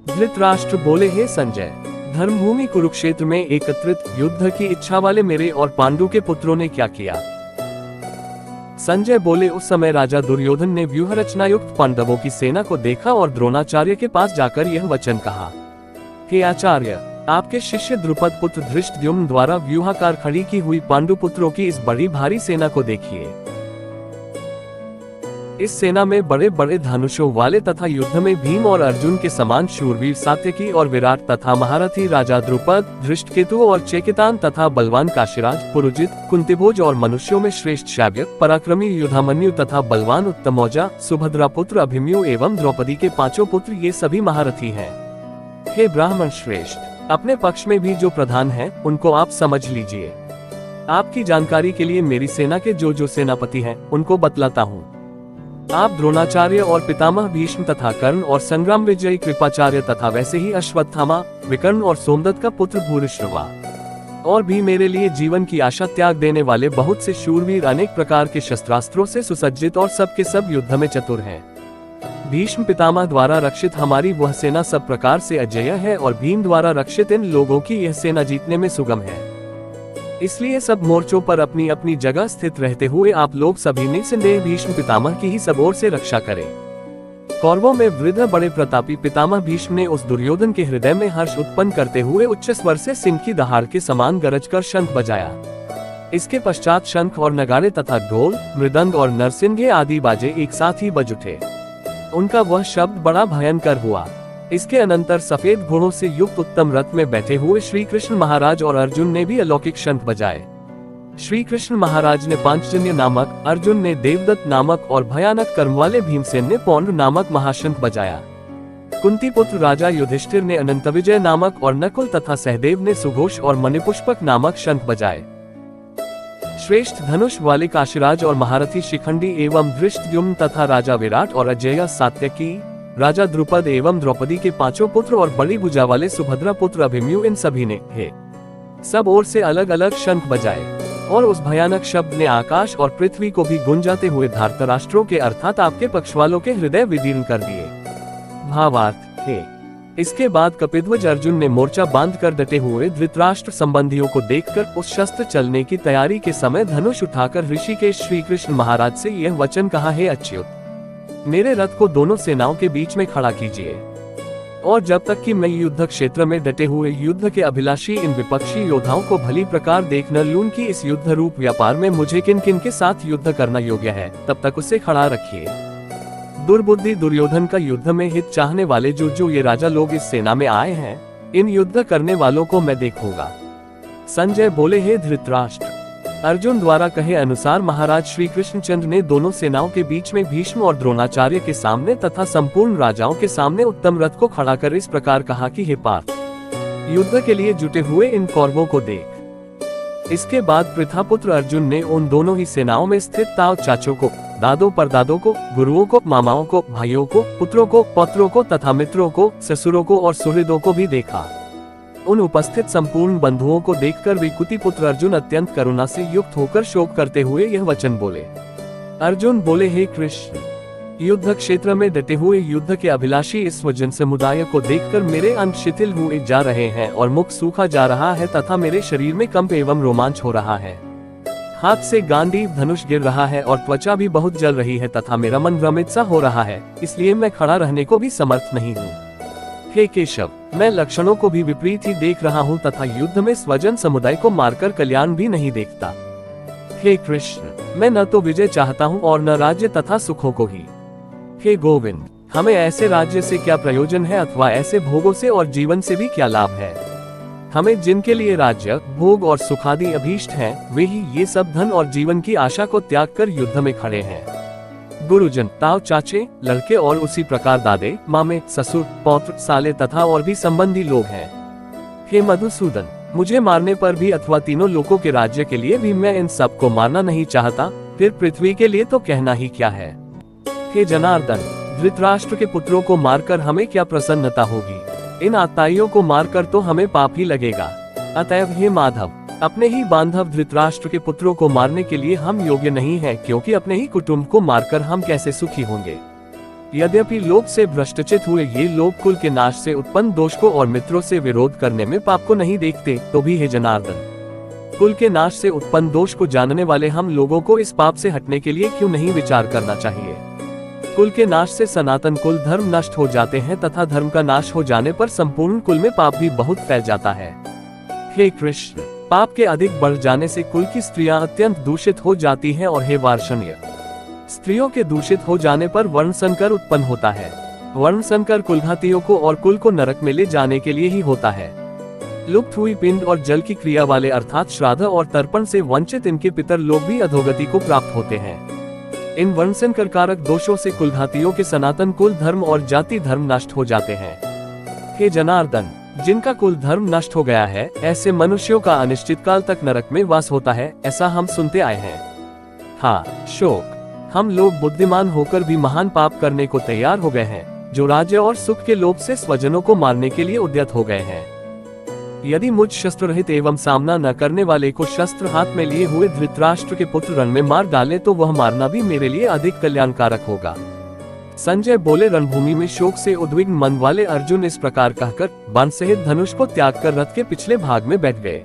धृतराष्ट्र बोले, हे संजय, धर्मभूमि कुरुक्षेत्र में एकत्रित युद्ध की इच्छा वाले मेरे और पांडु के पुत्रों ने क्या किया? संजय बोले, उस समय राजा दुर्योधन ने व्यूह रचना युक्त पांडवों की सेना को देखा और द्रोणाचार्य के पास जाकर यह वचन कहा, हे आचार्य, आपके शिष्य द्रुपद पुत्र धृष्टद्युम्न द्वारा व्यूहाकार खड़ी की हुई पांडु पुत्रों की इस बड़ी भारी सेना को देखिए। इस सेना में बड़े बड़े धनुषों वाले तथा युद्ध में भीम और अर्जुन के समान शूरवीर सात्यकी और विराट तथा महारथी राजा द्रुपद, धृष्टकेतु और चेकितान तथा बलवान काशीराज, पुरुजित, कुंतीभोज और मनुष्यों में श्रेष्ठ शाव्यक, पराक्रमी युधामन्यु तथा बलवान उत्तमौजा, सुभद्रा पुत्र अभिमन्यु एवं द्रौपदी के पांचों पुत्र, ये सभी महारथी हैं। हे ब्राह्मण श्रेष्ठ, अपने पक्ष में भी जो प्रधान हैं, उनको आप समझ लीजिए। आपकी जानकारी के लिए मेरी सेना के जो सेनापति हैं, उनको बतलाता हूँ। आप द्रोणाचार्य और पितामह भीष्म तथा कर्ण और संग्राम विजयी कृपाचार्य तथा वैसे ही अश्वत्थामा, विकर्ण और सोमदत्त का पुत्र भूरिश्रवा, और भी मेरे लिए जीवन की आशा त्याग देने वाले बहुत से शूरवीर अनेक प्रकार के शस्त्रास्त्रों से सुसज्जित और सब के सब युद्ध में चतुर हैं। भीष्म पितामह द्वारा रक्षित हमारी वह सेना सब प्रकार से अजेय है और भीम द्वारा रक्षित इन लोगों की यह सेना जीतने में सुगम है। इसलिए सब मोर्चों पर अपनी अपनी जगह स्थित रहते हुए आप लोग सभी निसंदेह भीष्म पितामह की ही सब ओर से रक्षा करें। कौरवों में वृद्ध बड़े प्रतापी पितामह भीष्म ने उस दुर्योधन के हृदय में हर्ष उत्पन्न करते हुए उच्च स्वर से सिंह की दहाड़ के समान गरज कर शंख बजाया। इसके पश्चात शंख और नगाड़े तथा ढोल, मृदंग और नरसिंगे आदि बाजे एक साथ ही बज उठे। उनका वह शब्द बड़ा भयंकर हुआ। इसके अनंतर सफेद घोड़ों से युक्त उत्तम रथ में बैठे हुए श्री कृष्ण महाराज और अर्जुन ने भी अलौकिक शंख बजाए। श्री कृष्ण महाराज ने पांचजन्य नामक, अर्जुन ने देवदत्त नामक और भयानक कर्म वाले भीमसेन ने पौंड नामक महाशंख बजाया। कुंती पुत्र राजा युधिष्ठिर ने अनंत विजय नामक और नकुल तथा सहदेव ने सुघोष और मणिपुष्पक नामक शंख बजाए। श्रेष्ठ धनुष वाले काशीराज और महारथी शिखंडी एवं धृष्टद्युम्न तथा राजा विराट और अजेय सात्यकी, राजा द्रुपद एवं द्रौपदी के पांचों पुत्र और बड़ी भुजा वाले सुभद्रा पुत्र अभिमन्यु, इन सभी ने हे सब ओर से अलग अलग शंख बजाए और उस भयानक शब्द ने आकाश और पृथ्वी को भी गुंजाते हुए धृतराष्ट्रों के अर्थात आपके पक्ष वालों के हृदय विदीर्ण कर दिए। भावार्थ, हे इसके बाद कपिध्वज अर्जुन ने मोर्चा बांध कर डटे हुए धृतराष्ट्र संबंधियों को देखकर उस शस्त्र चलने की तैयारी के समय धनुष उठाकर ऋषिकेश श्री कृष्ण महाराज से यह वचन कहा, हे अच्युत, मेरे रथ को दोनों सेनाओं के बीच में खड़ा कीजिए और जब तक कि मैं युद्ध क्षेत्र में डटे हुए युद्ध के अभिलाषी इन विपक्षी योद्धाओं को भली प्रकार देख न लूं कि इस युद्ध रूप व्यापार में मुझे किन किन के साथ युद्ध करना योग्य है, तब तक उसे खड़ा रखिए। दुर्बुद्धि दुर्योधन का युद्ध में हित चाहने वाले जो ये राजा लोग इस सेना में आए हैं, इन युद्ध करने वालों को मैं देखूंगा। संजय बोले, हे धृतराष्ट्र, अर्जुन द्वारा कहे अनुसार महाराज श्री कृष्णचंद्र ने दोनों सेनाओं के बीच में भीष्म और द्रोणाचार्य के सामने तथा संपूर्ण राजाओं के सामने उत्तम रथ को खड़ा कर इस प्रकार कहा कि हे पार्थ, युद्ध के लिए जुटे हुए इन कौरवों को देख। इसके बाद पृथापुत्र अर्जुन ने उन दोनों ही सेनाओं में स्थित ताऊ चाचों को, दादों परदादों को, गुरुओं को, मामाओं को, भाइयों को, पुत्रों को, पौत्रों को तथा मित्रों को, ससुरों को और सुहृदों को भी देखा। उन उपस्थित संपूर्ण बंधुओं को देखकर विकुति पुत्र अर्जुन अत्यंत करुणा से युक्त होकर शोक करते हुए यह वचन बोले। अर्जुन बोले, हे कृष्ण, युद्ध क्षेत्र में डटे हुए युद्ध के अभिलाषी इस स्वजन समुदाय को देखकर मेरे अंग शिथिल हुए जा रहे हैं और मुख सूखा जा रहा है तथा मेरे शरीर में कंप एवं रोमांच हो रहा है। हाथ से गांडीव धनुष गिर रहा है और त्वचा भी बहुत जल रही है तथा मेरा मन भ्रमित सा हो रहा है, इसलिए मैं खड़ा रहने को भी समर्थ नहीं हूँ। हे केशव, मैं लक्षणों को भी विपरीत ही देख रहा हूँ तथा युद्ध में स्वजन समुदाय को मारकर कल्याण भी नहीं देखता। हे कृष्ण, मैं न तो विजय चाहता हूँ और न राज्य तथा सुखों को ही। हे गोविंद, हमें ऐसे राज्य से क्या प्रयोजन है अथवा ऐसे भोगों से और जीवन से भी क्या लाभ है? हमें जिनके लिए राज्य, भोग और सुखादि अभीष्ट हैं, वे ही ये सब धन और जीवन की आशा को त्याग कर युद्ध में खड़े हैं। गुरुजन, ताऊ चाचे, लड़के और उसी प्रकार दादे, मामे, ससुर, पौत्र, साले तथा और भी संबंधी लोग हैं। हे मधुसूदन, मुझे मारने पर भी अथवा तीनों लोकों के राज्य के लिए भी मैं इन सब को मारना नहीं चाहता, फिर पृथ्वी के लिए तो कहना ही क्या है। हे जनार्दन, धृतराष्ट्र के पुत्रों को मारकर हमें क्या प्रसन्नता होगी? इन आताइयों को मारकर तो हमें पाप ही लगेगा। अतएव हे माधव, अपने ही बांधव धृतराष्ट्र के पुत्रों को मारने के लिए हम योग्य नहीं हैं, क्योंकि अपने ही कुटुंब को मारकर हम कैसे सुखी होंगे। यद्यपि लोभ से भ्रष्टचित हुए ये लोग कुल के नाश से उत्पन्न दोष को और मित्रों से विरोध करने में पाप को नहीं देखते, तो भी हे जनार्दन, कुल के नाश से उत्पन्न दोष को जानने वाले हम लोगों को इस पाप से हटने के लिए क्यों नहीं विचार करना चाहिए। कुल के नाश से सनातन कुल धर्म नष्ट हो जाते हैं तथा धर्म का नाश हो जाने पर संपूर्ण कुल में पाप भी बहुत फैल जाता है। हे कृष्ण, पाप के अधिक बढ़ जाने से कुल की स्त्रियां अत्यंत दूषित हो जाती हैं और हे वार्षण्य, स्त्रियों के दूषित हो जाने पर वर्ण संकर उत्पन्न होता है। वर्ण संकर कुलघातियों को और कुल को नरक में ले जाने के लिए ही होता है। लुप्त हुई पिंड और जल की क्रिया वाले अर्थात श्राद्ध और तर्पण से वंचित इनके पितर लोग भी अधोगति को प्राप्त होते हैं। इन वर्ण संकर कारक दोषों से कुलघातियों के सनातन कुल धर्म और जाति धर्म नष्ट हो जाते हैं। हे जनार्दन, जिनका कुल धर्म नष्ट हो गया है, ऐसे मनुष्यों का अनिश्चित काल तक नरक में वास होता है, ऐसा हम सुनते आए हैं। हाँ शोक, हम लोग बुद्धिमान होकर भी महान पाप करने को तैयार हो गए हैं, जो राज्य और सुख के लोभ से स्वजनों को मारने के लिए उद्यत हो गए हैं। यदि मुझ शस्त्र रहित एवं सामना न करने वाले को शस्त्र हाथ में लिए हुए धृतराष्ट्र के पुत्र रण में मार डाले तो वह मारना भी मेरे लिए अधिक कल्याणकारक होगा। संजय बोले। रणभूमि में शोक से उद्विग्न मन वाले अर्जुन इस प्रकार कहकर बाण सहित धनुष को त्याग कर रथ के पिछले भाग में बैठ गए।